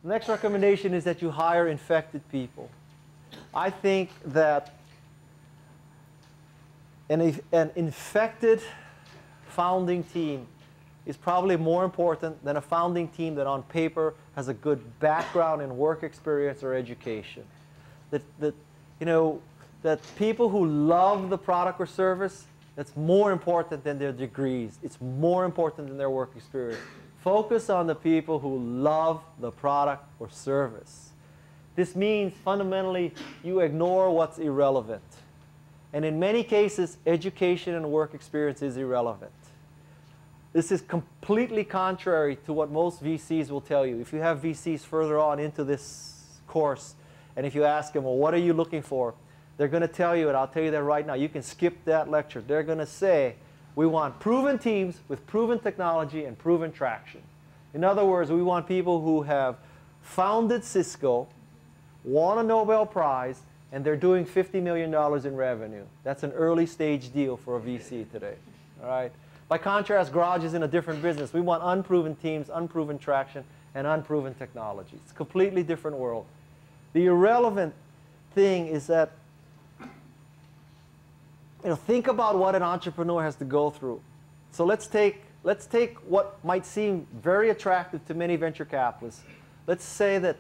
The next recommendation is that you hire infected people. I think that an infected founding team is probably more important than a founding team that on paper has a good background in work experience or education. That people who love the product or service, that's more important than their degrees. It's more important than their work experience. Focus on the people who love the product or service. This means fundamentally you ignore what's irrelevant. And in many cases, education and work experience is irrelevant. This is completely contrary to what most VCs will tell you. If you have VCs further on into this course, and if you ask them, well, what are you looking for? They're going to tell you, and I'll tell you that right now. You can skip that lecture. They're going to say, we want proven teams with proven technology and proven traction. In other words, we want people who have founded Cisco, won a Nobel Prize, and they're doing $50 million in revenue. That's an early stage deal for a VC today. All right? By contrast, Garage is in a different business. We want unproven teams, unproven traction, and unproven technology. It's a completely different world. The irrelevant thing is that, think about what an entrepreneur has to go through. So let's take what might seem very attractive to many venture capitalists. Let's say that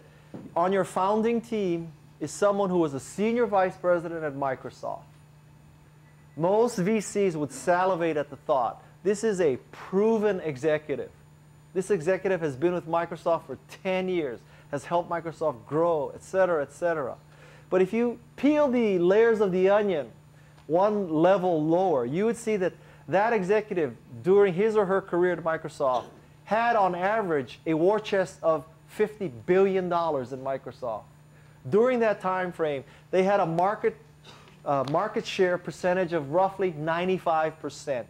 on your founding team is someone who was a senior vice president at Microsoft. Most VCs would salivate at the thought. This is a proven executive. This executive has been with Microsoft for 10 years, has helped Microsoft grow, et cetera, et cetera. But if you peel the layers of the onion one level lower, you would see that that executive, during his or her career at Microsoft, had on average a war chest of $50 billion in Microsoft. During that time frame, they had a market share percentage of roughly 95%.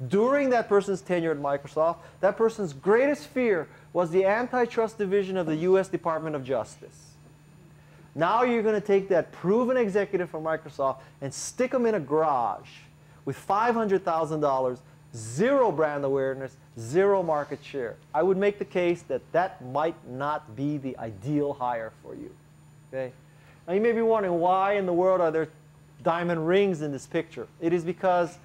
During that person's tenure at Microsoft, that person's greatest fear was the antitrust division of the US Department of Justice. Now you're going to take that proven executive from Microsoft and stick them in a garage with $500,000, zero brand awareness, zero market share. I would make the case that that might not be the ideal hire for you. Okay? Now you may be wondering, why in the world are there diamond rings in this picture? It is because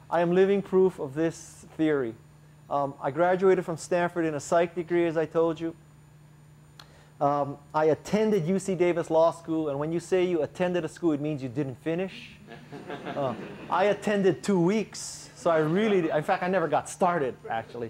I am living proof of this theory. I graduated from Stanford in a psych degree, as I told you. I attended UC Davis Law School, and when you say you attended a school, it means you didn't finish. I attended 2 weeks, so in fact, I never got started, actually.